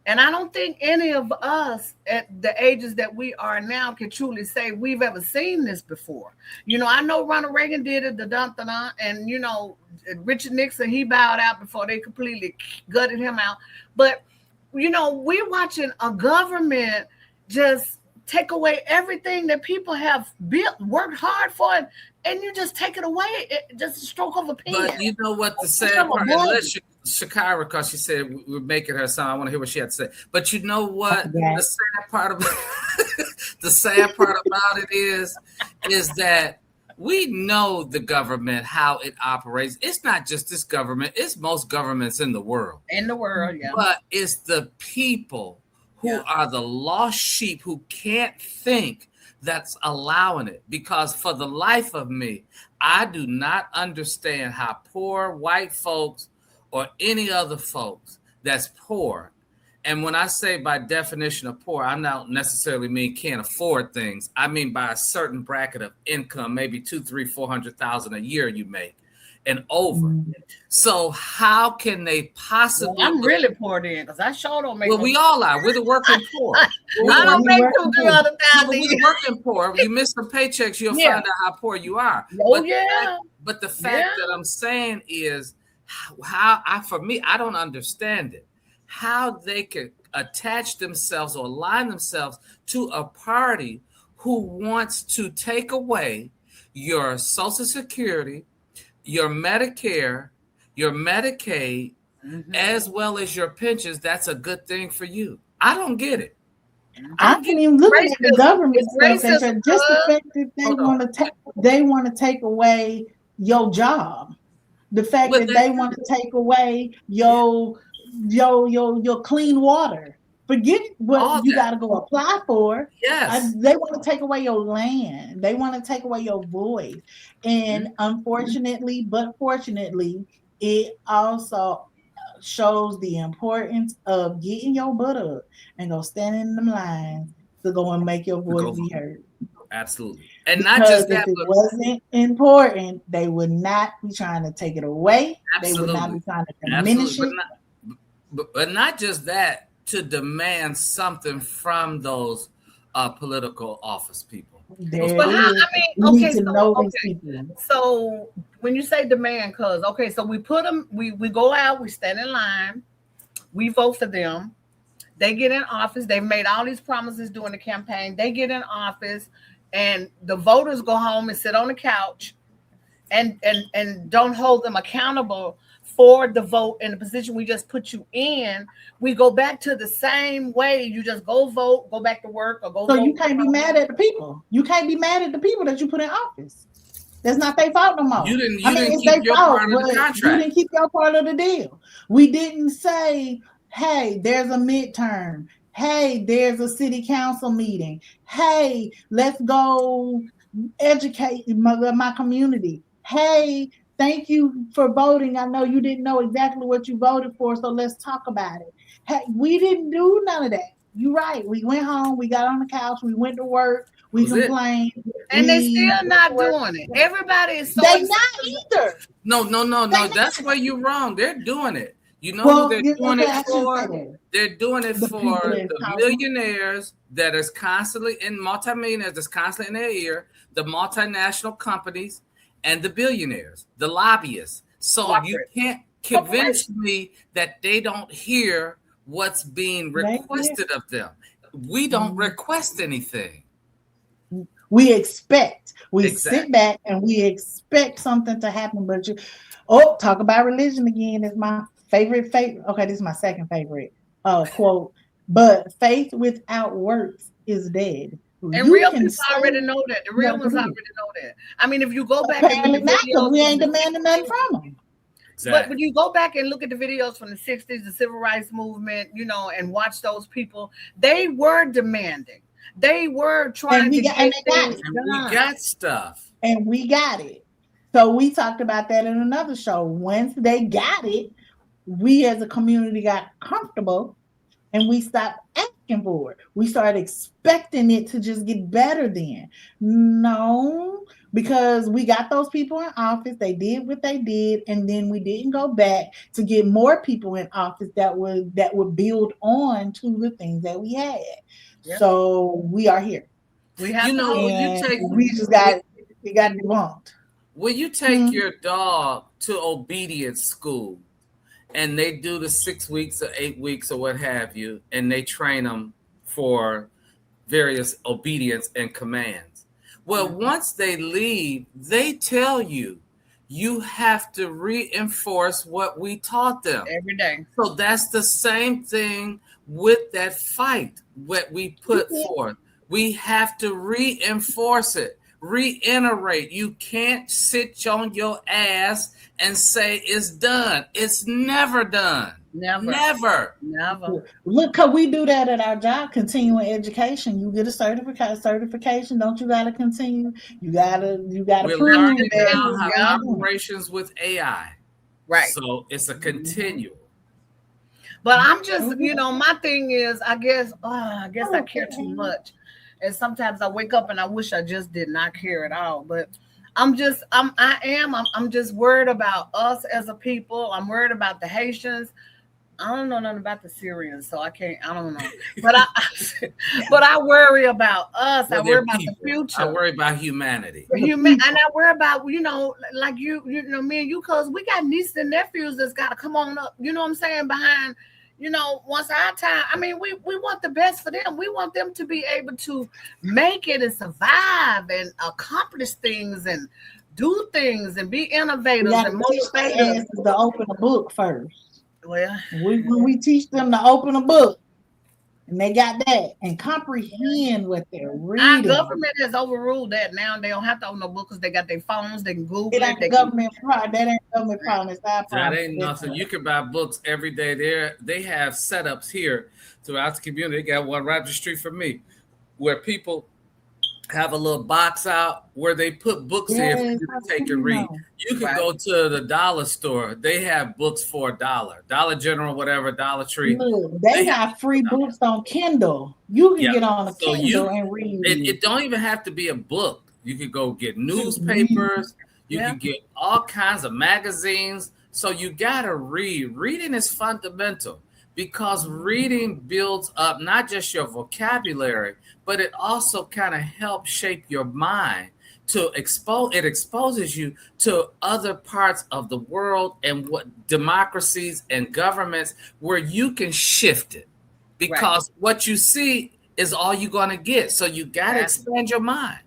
And I don't think any of us at the ages that we are now can truly say we've ever seen this before. I know Ronald Reagan did it, and Richard Nixon, he bowed out before they completely gutted him out. But, we're watching a government just take away everything that people have built, worked hard for, and you just take it away. Just a stroke of a pen. But you know what the sad part is? Shakira, because she said we're making her sound. I want to hear what she had to say. But you know what? Okay. The sad part about it is that we know the government, how it operates. It's not just this government. It's most governments in the world. In the world, yeah. But it's the people who are the lost sheep who can't think that's allowing it. Because for the life of me, I do not understand how poor white folks or any other folks that's poor. And when I say by definition of poor, I don't necessarily mean can't afford things. I mean by a certain bracket of income, maybe 200,000, 300,000, 400,000 a year you make and over. So how can they possibly? Well, I'm really poor then because I sure don't make. Well, we all are. We're the working poor. I don't make 200,000. We're the working poor. You miss some paychecks, you'll find out how poor you are. Oh, but the fact that I'm saying is, for me, I don't understand it. How they could attach themselves or align themselves to a party who wants to take away your Social Security, your Medicare, your Medicaid, as well as your pensions. That's a good thing for you. I don't get it. I can even look at the government stuff and just the fact that they want to take away your job. The fact that they want to take away your clean water. Forget what you got to go apply for. Yes. They want to take away your land. They want to take away your voice. And unfortunately, but fortunately, it also shows the importance of getting your butt up and go stand in them lines to go and make your voice be heard. Absolutely. And not just that, if it wasn't important, they would not be trying to take it away. Absolutely. They would not be trying to diminish it. But not just that, to demand something from those political office people. So when you say demand, so we put them, we go out, we stand in line, we vote for them. They get in office. They've made all these promises during the campaign. They get in office, and the voters go home and sit on the couch and don't hold them accountable for the vote in the position we just put you in. We go back to the same way. You just go vote, go back to work, or go. So you can't be mad at the people. You can't be mad at the people that you put in office. That's not their fault no more. You didn't keep your part of the contract. You didn't keep your part of the deal. We didn't say, hey, there's a midterm. Hey, there's a city council meeting. Hey, let's go educate my community. Hey, thank you for voting. I know you didn't know exactly what you voted for, so let's talk about it. Hey, we didn't do none of that. You're right. We went home. We got on the couch. We went to work. We complained. And they're still not doing it. Everybody is so They're not either. No. That's where you're wrong. They're doing it. You know who they're doing it for? They're doing it for the millionaires that is constantly in multimillionaires that's constantly in their ear, the multinational companies, and the billionaires, the lobbyists. So you can't convince me that they don't hear what's being requested of them. We don't request anything. We expect. We Exactly. sit back and we expect something to happen. But talk about religion again is my favorite. Okay, this is my second favorite quote. But faith without works is dead. And real people already know that. The real ones already know that. I mean, if you go back and look at the videos, we ain't demanding nothing from them. Exactly. But when you go back and look at the videos from the 60s, the civil rights movement, and watch those people, they were demanding. They were trying to get things done. We got stuff. And we got it. So we talked about that in another show. Once they got it, we as a community got comfortable and we stopped asking for it. We started expecting it to just get better then. No, because we got those people in office. They did what they did, and then we didn't go back to get more people in office that would build on to the things that we had. Yep. So we are here. We have we got debunked. When you take your dog to obedience school and they do the 6 weeks or 8 weeks or what have you, and they train them for various obedience and commands. Well, once they leave, they tell you have to reinforce what we taught them every day. So that's the same thing with that fight what we put forth. We have to reinforce it, reiterate. You can't sit on your ass and say it's done. It's never done. Never. Look, cause we do that at our job, continuing education. You get a certification. Don't you gotta continue? You gotta prove that. Have operations with AI. Right. So it's a continual. But I'm just, my thing is, I guess I care too much. And sometimes I wake up and I wish I just did not care at all. But I'm just worried about us as a people. I'm worried about the Haitians. I don't know nothing about the Syrians, so I don't know. But I worry about us. Well, I worry about the future. I worry about humanity. And I worry about, like me and you, cause we got nieces and nephews that's gotta come on up, you know what I'm saying, behind, once our time. I mean, we want the best for them. We want them to be able to make it and survive and accomplish things and do things and be innovators and motivators. To open a book first. Well, when we teach them to open a book, and they got that and comprehend what they're reading. Our government has overruled that. Now they don't have to open a book because they got their phones. They can Google it. Ain't government problem. That ain't government problem. It's our problem. That ain't nothing. You can buy books every day. They have setups here throughout the community. They got one right up the street from me, where people have a little box out where they put books in for you to take and read. You can go to the dollar store. They have books for $1. Dollar General, whatever, Dollar Tree. Look, they got free books on Kindle. You can get on a Kindle and read. It don't even have to be a book. You could go get newspapers. You can get all kinds of magazines. So you got to read. Reading is fundamental because reading builds up not just your vocabulary, but it also kind of helps shape your mind. It exposes you to other parts of the world and what democracies and governments where you can shift it, because what you see is all you're going to get. So you got to expand your mind.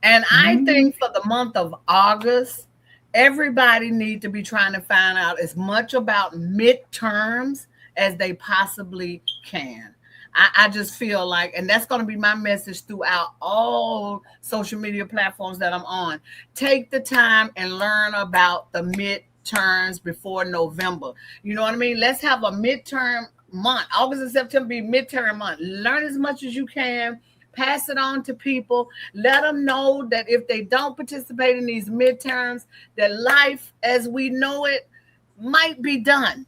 And I think for the month of August, everybody needs to be trying to find out as much about midterms as they possibly can. I just feel like, and that's going to be my message throughout all social media platforms that I'm on. Take the time and learn about the midterms before November. You know what I mean? Let's have a midterm month. August and September be midterm month. Learn as much as you can. Pass it on to people. Let them know that if they don't participate in these midterms, that life as we know it might be done.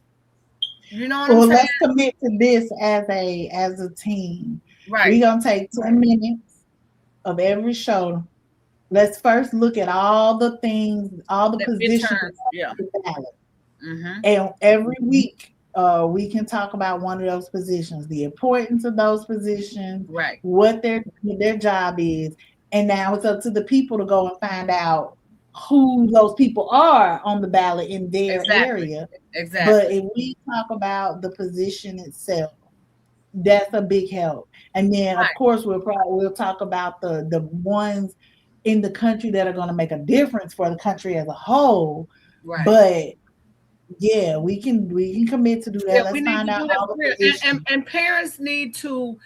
You know what I'm saying? Let's commit to this as a team. Right. We're gonna take 10 minutes of every show. Let's first look at all the things, all the positions. And every week, we can talk about one of those positions, the importance of those positions, right? What their job is, and now it's up to the people to go and find out who those people are on the ballot in their Exactly. area. Exactly. But if we talk about the position itself, that's a big help. And then of course we'll talk about the ones in the country that are going to make a difference for the country as a whole. Right. But yeah, we can commit to do that. Yeah, Let's we need find to out do that all for the real. positions. And parents need to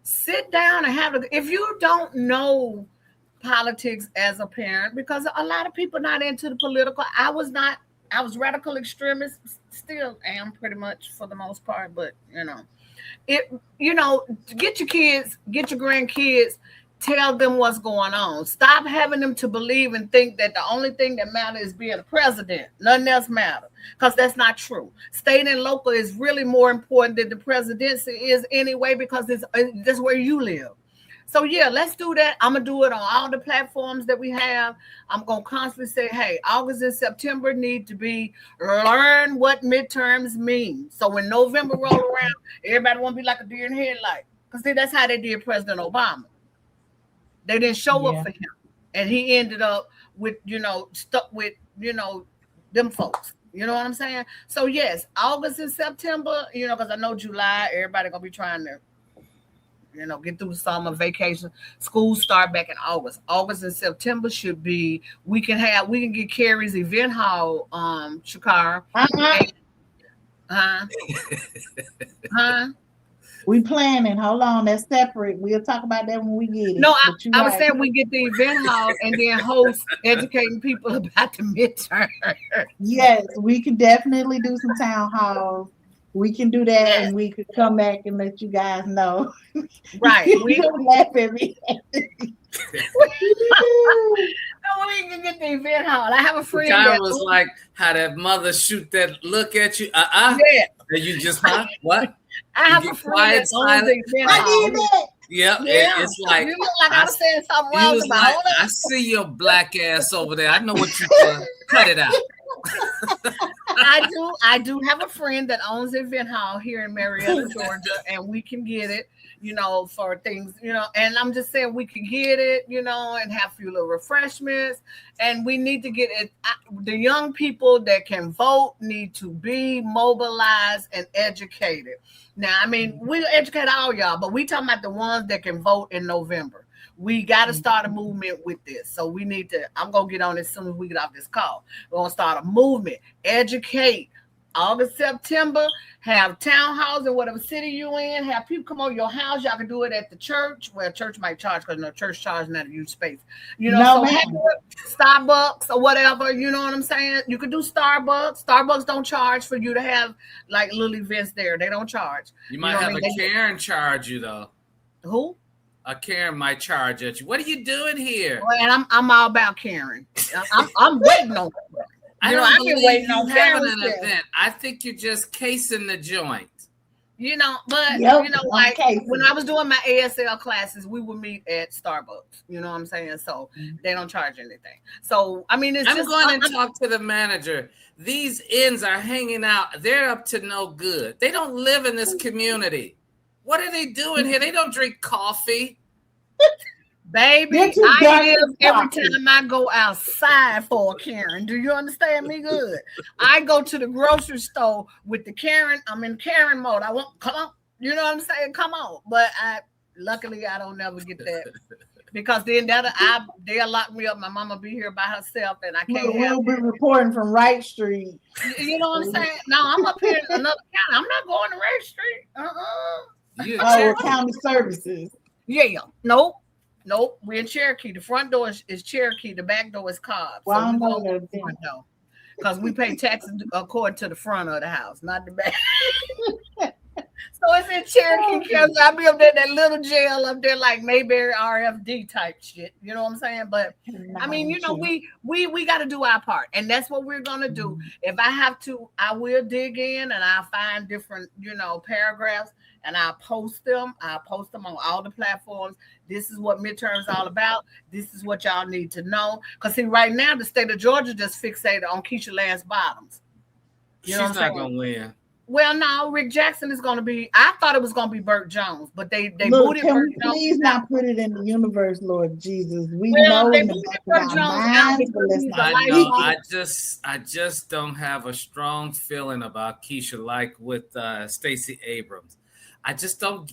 sit down and have if you don't know politics as a parent, because a lot of people not into the political. I was radical extremist, still am pretty much for the most part, but get your kids, get your grandkids, tell them what's going on. Stop having them to believe and think that the only thing that matters is being a president. Nothing else matters, because that's not true. State and local is really more important than the presidency is anyway, because that's where you live. So yeah, let's do that. I'm gonna do it on all the platforms that we have. I'm gonna constantly say, hey, August and September need to be learn what midterms mean. So when November roll around, everybody won't be like a deer in headlight. Because see, that's how they did President Obama. They didn't show up for him, and he ended up with stuck with them folks. You know what I'm saying? So yes, August and September. Because I know July, everybody gonna be trying to get through the summer vacation. School start back in August. August and September should be. We can get Carrie's event hall, Shakara. We planning. Hold on, that's separate. We'll talk about that when we get it. No, I was saying we get the event hall and then host educating people about the midterm. Yes, we can definitely do some town halls. We can do that, and we could come back and let you guys know. Right. We don't laugh at me. We can get the event hall. I have a friend that was like how that mother shoot that look at you. Yeah. And you just what? I have a friend that owns the event hall. Yeah, it's like you look like I was saying something wrong. Like, I see your black ass over there. I know what you cut it out. I do have a friend that owns the event hall here in Marietta, Georgia, and we can get it, for things, and I'm just saying we can get it, and have a few little refreshments, and we need to get it. The young people that can vote need to be mobilized and educated. Now, I mean, we educate all y'all, but we talking about the ones that can vote in November. We got to start a movement with this. So we need to, I'm going to get on it as soon as we get off this call. We're going to start a movement, educate. August, September, have town halls in whatever city you in. Have people come over your house. Y'all can do it at the church. Well, church might charge because church charge not a huge space. So have Starbucks or whatever. You know what I'm saying? You could do Starbucks. Starbucks don't charge for you to have like little events there. They don't charge. You might have a Karen charge you though. Who? A Karen might charge at you. What are you doing here? Well, and I'm all about Karen. I'm waiting on her. I don't believe you having an event. I think you're just casing the joint. Like when I was doing my ASL classes, we would meet at Starbucks. You know what I'm saying? So they don't charge anything. So I mean, I'm going to talk to the manager. These ends are hanging out. They're up to no good. They don't live in this community. What are they doing here? They don't drink coffee. Baby, I live every time I go outside for a Karen. Do you understand me good? I go to the grocery store with the Karen. I'm in Karen mode. I want, come on. You know what I'm saying? Come on. But luckily, I don't never get that. Because then they'll lock me up. My mama be here by herself, and I can't We'll be reporting from Wright Street. You know what I'm saying? No, I'm up here in another county. I'm not going to Wright Street. County services. Yeah. Nope. We're in Cherokee. The front door is Cherokee. The back door is Cobb. Well, so we go to the front door because we pay taxes according to the front of the house, not the back. So it's in Cherokee because I'll be up there, that little jail up there, like Mayberry RFD type shit. You know what I'm saying? But I mean, we got to do our part, and that's what we're gonna do. If I have to, I will dig in and I'll find different, paragraphs. And I'll post them on all the platforms. This is what midterms all about. This is what y'all need to know. Because see, right now, the state of Georgia just fixated on Keisha Lance Bottoms. She's not going to win. Well, no, Rick Jackson is going to be. I thought it was going to be Burt Jones, but they Look, booted can Burt we Jones please out. not put it in the universe, Lord Jesus? We Well, know they in the booted back Burt of our Jones out minds, but because let's he's a not I speak know. it. I just don't have a strong feeling about Keisha like with Stacey Abrams. I just don't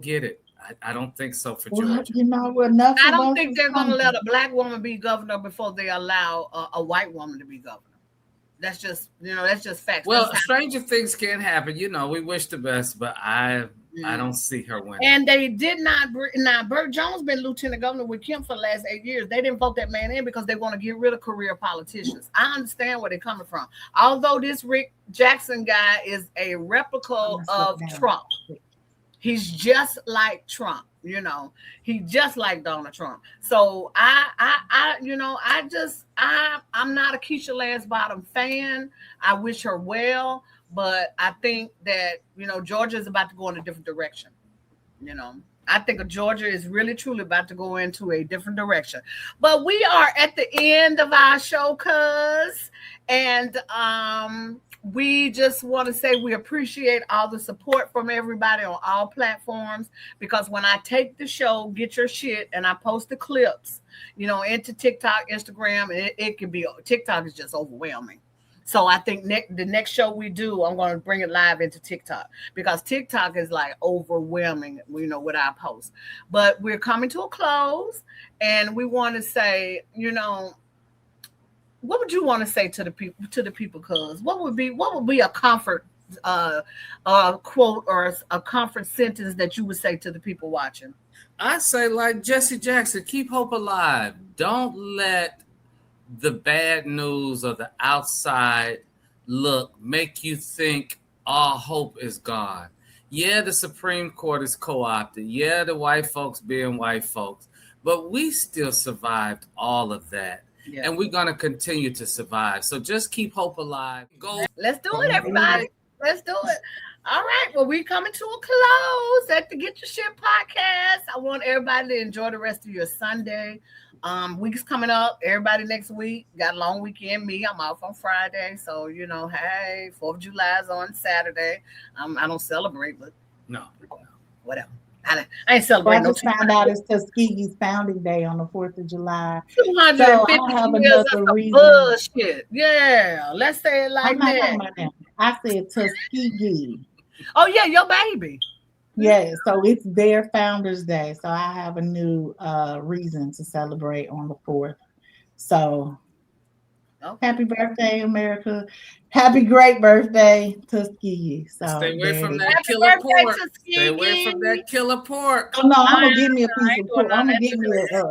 get it. I don't think so for Well, Georgia. you know, enough I of don't us think is they're going to coming. let a black woman be governor before they allow a white woman to be governor. That's just, that's just facts. Well, stranger things can happen. We wish the best, but I don't see her winning. And they did not. Now, Burt Jones been lieutenant governor with Kim for the last 8 years. They didn't vote that man in because they want to get rid of career politicians. I understand where they're coming from. Although this Rick Jackson guy is a replica of Trump. He's just like Trump, He's just like Donald Trump. So I'm not a Keisha Lance Bottom fan. I wish her well, but I think that Georgia is about to go in a different direction. I think Georgia is really truly about to go into a different direction. But we are at the end of our show, and we just want to say we appreciate all the support from everybody on all platforms, because when I take the show, Get Your Shit, and I post the clips, into TikTok, Instagram, it can be, TikTok is just overwhelming. So I think the next show we do, I'm going to bring it live into TikTok, because TikTok is like overwhelming, with our posts. But we're coming to a close, and we want to say, what would you want to say to the people? Cuz what would be a comfort quote or a comfort sentence that you would say to the people watching? I say, like Jesse Jackson, keep hope alive. Don't let the bad news or the outside look make you think all hope is gone. Yeah, the Supreme Court is co-opted. Yeah, the white folks being white folks, but we still survived all of that. Yeah. And we're going to continue to survive. So just keep hope alive. Go. Let's do it, everybody. Let's do it. All right. Well, we're coming to a close at the Get Your Shit podcast. I want everybody to enjoy the rest of your Sunday. Week's coming up. Everybody next week got a long weekend. I'm off on Friday. So, hey, 4th of July is on Saturday. I don't celebrate, but no. Whatever. I ain't celebrating. I just found out it's Tuskegee's founding day on the 4th of July. 250 so I have years another of reason. Bullshit. Yeah, let's say it like I'm not that. talking about that. I said Tuskegee. Oh yeah, your baby. Yeah, so it's their Founders Day. So I have a new reason to celebrate on the 4th. So happy birthday, America. Happy great birthday, Tuskegee. So stay away from that happy killer pork. Tuskegee. Stay away from that killer pork. Oh no, I'm gonna give me a piece of pork. I'm gonna give me a spare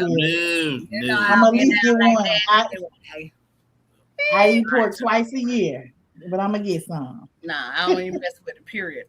rib. I'm gonna at least get one. I eat pork twice a year, but I'm gonna get some. Nah, I don't even mess with it, period.